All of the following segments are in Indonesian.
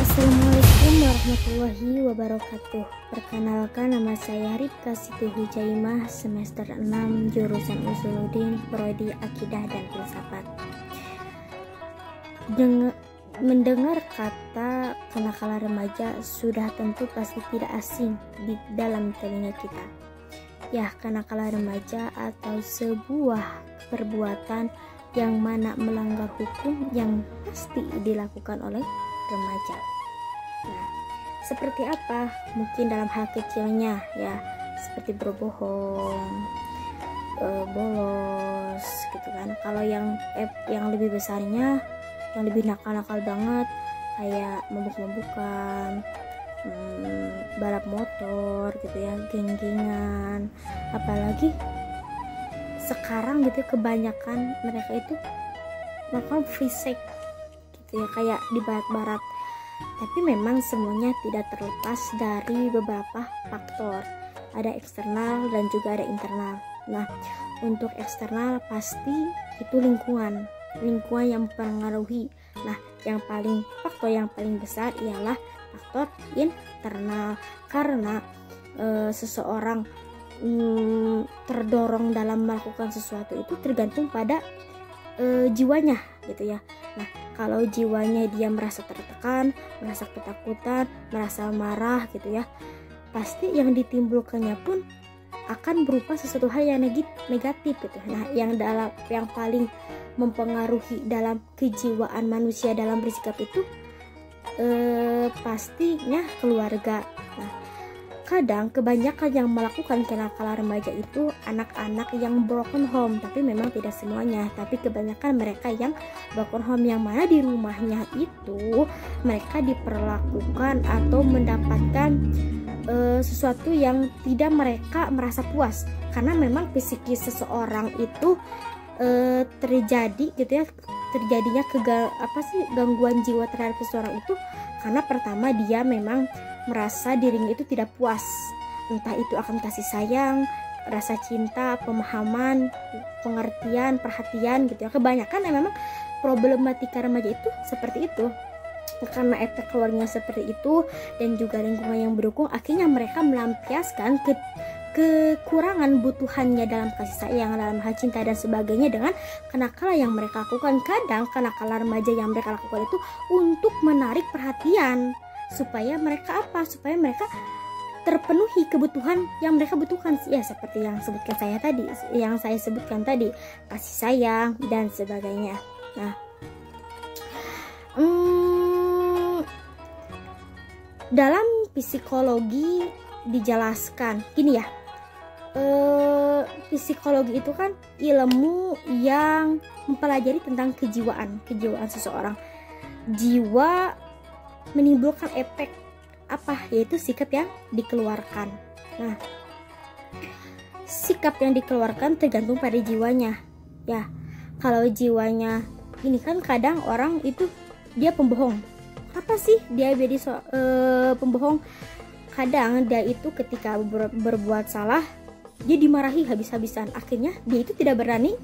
Assalamualaikum warahmatullahi wabarakatuh. Perkenalkan, nama saya Ripka Siti Hujaimah, semester 6 jurusan Usuluddin, prodi Akidah dan Filsafat. Mendengar kata kenakalan remaja sudah tentu pasti tidak asing di dalam telinga kita. Ya, kenakalan remaja atau sebuah perbuatan yang mana melanggar hukum yang pasti dilakukan oleh remaja. Nah, seperti apa? Mungkin dalam hal kecilnya ya, seperti berbohong, bolos gitu kan. Kalau yang lebih besarnya, yang lebih nakal-nakal banget, kayak mabuk-mabukan, balap motor gitu ya, geng-gengan. Apalagi sekarang gitu, kebanyakan mereka itu melakukan free sex gitu ya, kayak di barat-barat. Tapi memang semuanya tidak terlepas dari beberapa faktor. Ada eksternal dan juga ada internal. Nah, untuk eksternal pasti itu lingkungan yang mempengaruhi. Nah, faktor yang paling besar ialah faktor internal, karena seseorang terdorong dalam melakukan sesuatu itu tergantung pada jiwanya gitu ya. Nah, kalau jiwanya dia merasa tertekan, merasa ketakutan, merasa marah gitu ya, pasti yang ditimbulkannya pun akan berupa sesuatu hal yang negatif gitu. Nah, yang paling mempengaruhi dalam kejiwaan manusia dalam bersikap itu pastinya keluarga. Nah, kadang kebanyakan yang melakukan kenakalan remaja itu anak-anak yang broken home, tapi memang tidak semuanya, tapi kebanyakan mereka yang broken home, yang mana di rumahnya itu mereka diperlakukan atau mendapatkan sesuatu yang tidak mereka merasa puas, karena memang psikis seseorang itu terjadi gitu ya, terjadinya gangguan jiwa terhadap seseorang itu karena pertama dia memang merasa dirinya itu tidak puas, entah itu akan kasih sayang, rasa cinta, pemahaman, pengertian, perhatian gitu ya. Kebanyakan memang problematika remaja itu seperti itu, karena efek keluarnya seperti itu dan juga lingkungan yang mendukung, akhirnya mereka melampiaskan kekurangan butuhannya dalam kasih sayang, dalam hal cinta dan sebagainya dengan kenakalan yang mereka lakukan. Kadang kenakalan remaja yang mereka lakukan itu untuk menarik perhatian, supaya mereka terpenuhi kebutuhan yang mereka butuhkan ya, seperti yang saya sebutkan tadi, kasih sayang dan sebagainya. Nah, dalam psikologi dijelaskan gini ya, psikologi itu kan ilmu yang mempelajari tentang kejiwaan seseorang. Jiwa menimbulkan efek yaitu sikap yang dikeluarkan. Nah, sikap yang dikeluarkan tergantung pada jiwanya ya. Kalau jiwanya ini kan, kadang orang itu dia pembohong. Apa sih dia jadi pembohong? Kadang dia itu ketika berbuat salah, dia dimarahi habis-habisan. Akhirnya dia itu tidak berani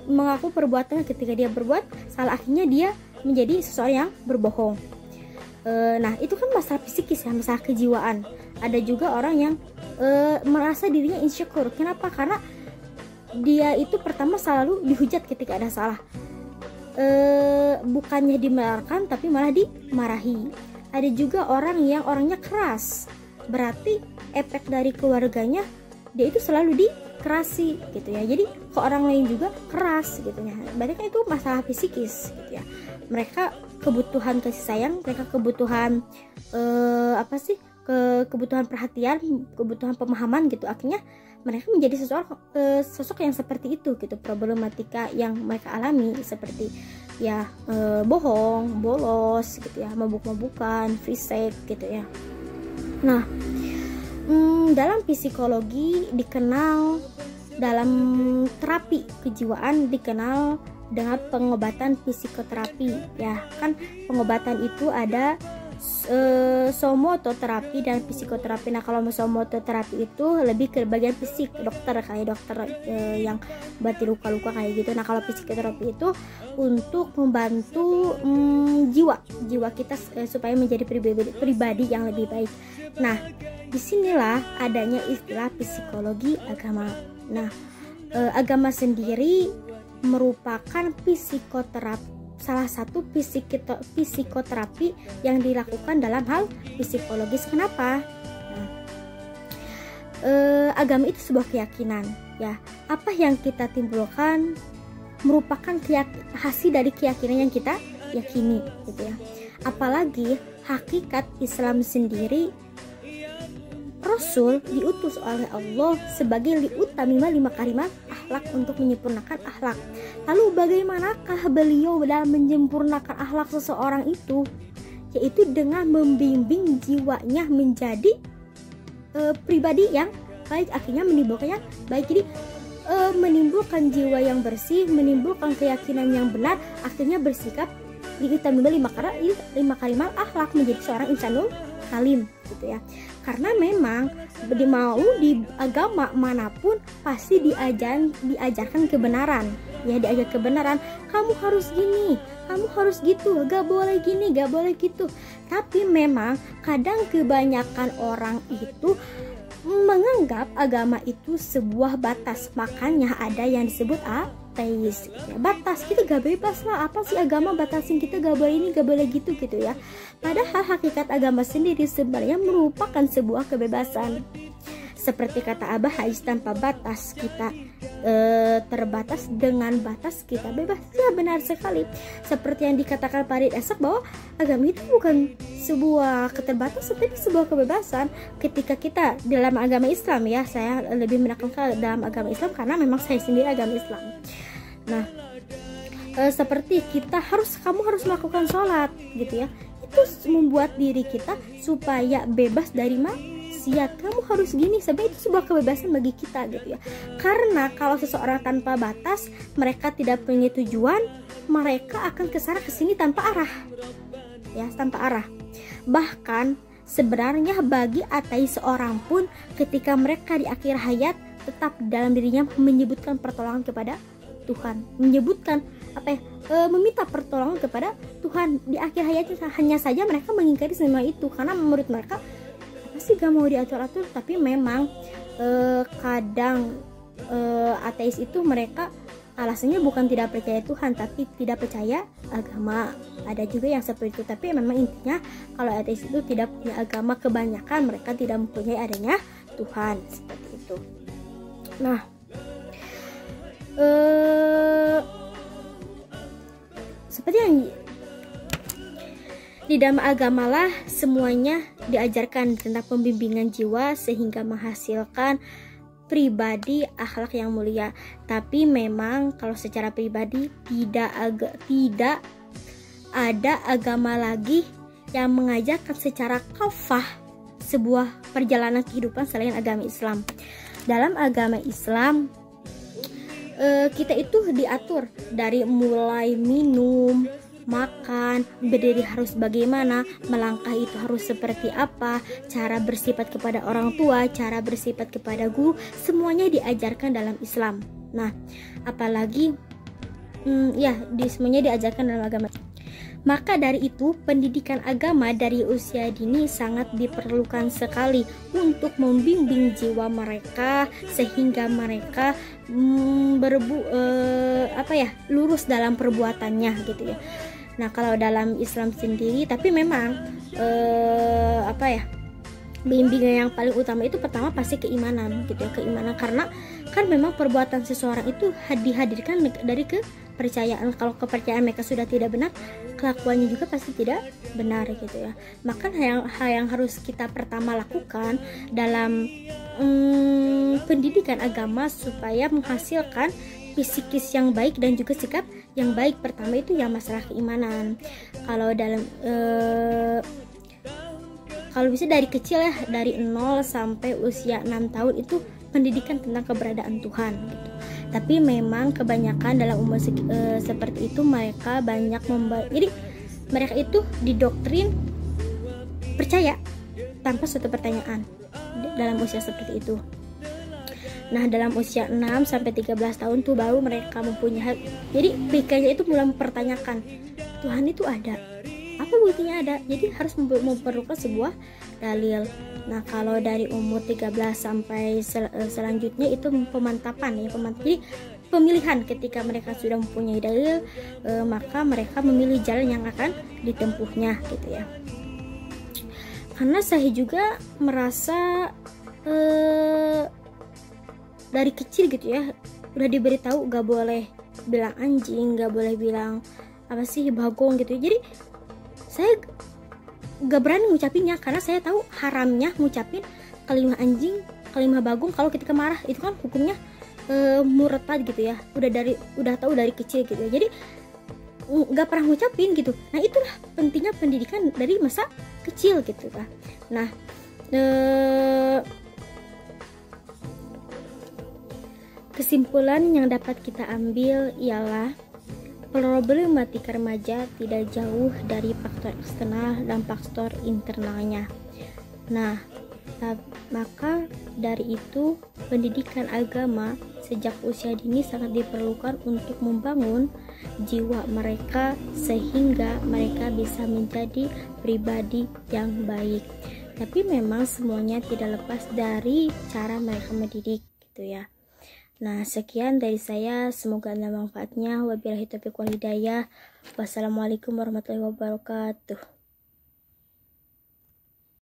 mengaku perbuatannya. Ketika dia berbuat salah, akhirnya dia menjadi seseorang yang berbohong. Nah, itu kan masalah psikis ya, masalah kejiwaan. Ada juga orang yang merasa dirinya insecure. Kenapa? Karena dia itu pertama selalu dihujat ketika ada salah. Bukannya dibenarkan, tapi malah dimarahi. Ada juga orang yang orangnya keras, berarti efek dari keluarganya dia itu selalu dikerasi gitu ya. Jadi ke orang lain juga keras gitu ya. Berarti kan itu masalah psikis gitu ya. Mereka kebutuhan kasih sayang, mereka kebutuhan kebutuhan perhatian, kebutuhan pemahaman gitu. Akhirnya mereka menjadi sosok yang seperti itu gitu. Problematika yang mereka alami seperti ya bohong, bolos gitu ya, mabuk-mabukan, free sex gitu ya. Nah, dalam psikologi dikenal, dalam terapi kejiwaan dikenal dengan pengobatan psikoterapi ya. Kan pengobatan itu ada somototerapi dan psikoterapi. Nah, kalau somototerapi itu lebih ke bagian fisik, dokter kayak dokter yang berarti luka-luka kayak gitu. Nah, kalau psikoterapi itu untuk membantu jiwa kita supaya menjadi pribadi yang lebih baik. Nah, disinilah adanya istilah psikologi agama. Nah, agama sendiri merupakan psikoterapi, salah satu psikoterapi yang dilakukan dalam hal psikologis. Kenapa? Nah, agama itu sebuah keyakinan, ya. Apa yang kita timbulkan merupakan hasil dari keyakinan yang kita yakini, gitu ya. Apalagi hakikat Islam sendiri, Rasul diutus oleh Allah sebagai liutamima 5 kalimat akhlak, untuk menyempurnakan akhlak. Lalu bagaimanakah beliau dalam menyempurnakan akhlak seseorang itu? Yaitu dengan membimbing jiwanya menjadi pribadi yang baik, akhirnya menimbulkan yang baik. Jadi menimbulkan jiwa yang bersih, menimbulkan keyakinan yang benar, akhirnya bersikap liutamima 5 kalimat akhlak, menjadi seorang insanul kalim, gitu ya. Karena memang mau di agama manapun pasti diajarkan kebenaran, ya, diajar kebenaran. Kamu harus gini, kamu harus gitu, gak boleh gini, gak boleh gitu. Tapi memang kadang kebanyakan orang itu menganggap agama itu sebuah batas, makanya ada yang disebut ateis, ya. Batas, kita gak bebas lah, apa sih agama batasin kita, gak boleh ini, gak boleh gitu, gitu ya. Padahal hakikat agama sendiri sebenarnya merupakan sebuah kebebasan. Seperti kata Abah, hais tanpa batas, kita terbatas, dengan batas kita bebas. Ya, benar sekali. Seperti yang dikatakan Farid Esak bahwa agama itu bukan sebuah keterbatasan, tapi sebuah kebebasan. Ketika kita dalam agama Islam, ya, saya lebih menekankan dalam agama Islam karena memang saya sendiri agama Islam. Nah, seperti kamu harus melakukan sholat, gitu ya. Itu membuat diri kita supaya bebas dari maksiat. Kamu harus gini, sebenarnya itu sebuah kebebasan bagi kita, gitu ya. Karena kalau seseorang tanpa batas, mereka tidak punya tujuan, mereka akan kesana kesini tanpa arah, ya, tanpa arah. Bahkan sebenarnya bagi ateis seorang pun, ketika mereka di akhir hayat, tetap dalam dirinya menyebutkan pertolongan kepada Tuhan, menyebutkan meminta pertolongan kepada Tuhan. Di akhir hayatnya hanya saja mereka mengingkari semua itu karena menurut mereka apa sih, gak mau diatur-atur. Tapi memang kadang ateis itu mereka alasannya bukan tidak percaya Tuhan, tapi tidak percaya agama. Ada juga yang seperti itu. Tapi memang intinya kalau ateis itu tidak punya agama, kebanyakan mereka tidak mempunyai adanya Tuhan, seperti itu. Nah, seperti yang di dalam agama lah semuanya diajarkan tentang pembimbingan jiwa sehingga menghasilkan pribadi akhlak yang mulia. Tapi memang kalau secara pribadi tidak ada agama lagi yang mengajarkan secara kafah sebuah perjalanan kehidupan selain agama Islam. Dalam agama Islam kita itu diatur dari mulai minum, makan, berdiri harus bagaimana, melangkah itu harus seperti apa, cara bersifat kepada orang tua, cara bersifat kepada guru, semuanya diajarkan dalam Islam. Nah, apalagi semuanya diajarkan dalam agama. Maka dari itu, pendidikan agama dari usia dini sangat diperlukan sekali untuk membimbing jiwa mereka sehingga mereka lurus dalam perbuatannya, gitu ya. Nah, kalau dalam Islam sendiri, tapi memang bimbingan yang paling utama itu pertama pasti keimanan, gitu ya, keimanan. Karena kan memang perbuatan seseorang itu dihadirkan dari kepercayaan. Kalau kepercayaan mereka sudah tidak benar, kelakuannya juga pasti tidak benar, gitu ya. Maka hal yang harus kita pertama lakukan dalam pendidikan agama supaya menghasilkan psikis yang baik dan juga sikap yang baik, pertama itu ya masalah keimanan. Kalau dalam kalau bisa dari kecil ya, dari 0 sampai usia 6 tahun itu pendidikan tentang keberadaan Tuhan, gitu. Tapi memang kebanyakan dalam umur seperti itu mereka banyak jadi mereka itu didoktrin percaya tanpa suatu pertanyaan dalam usia seperti itu. Nah, dalam usia 6 sampai 13 tahun tuh baru mereka mempunyai, jadi pikirnya itu mulai mempertanyakan, Tuhan itu ada, apa buktinya ada? Jadi harus memerlukan sebuah dalil. Nah, kalau dari umur 13 sampai selanjutnya itu pemantapan ya, jadi pemilihan. Ketika mereka sudah mempunyai dalil, maka mereka memilih jalan yang akan ditempuhnya gitu ya. Karena saya juga merasa dari kecil gitu ya udah diberitahu gak boleh bilang anjing, gak boleh bilang apa sih bagong gitu. Jadi saya gak berani ngucapinnya karena saya tahu haramnya ngucapin kalimat anjing, kalimat bagong kalau ketika marah. Itu kan hukumnya murtad gitu ya. Udah tahu dari kecil gitu ya. Jadi gak pernah ngucapin gitu. Nah, itulah pentingnya pendidikan dari masa kecil gitu kan. Nah, kesimpulan yang dapat kita ambil ialah problematika remaja tidak jauh dari faktor eksternal dan faktor internalnya. Nah, maka dari itu pendidikan agama sejak usia dini sangat diperlukan untuk membangun jiwa mereka sehingga mereka bisa menjadi pribadi yang baik. Tapi memang semuanya tidak lepas dari cara mereka mendidik gitu ya. Nah, sekian dari saya, semoga ada manfaatnya. Wabillahi taufiq wal hidayah. Wassalamualaikum warahmatullahi wabarakatuh.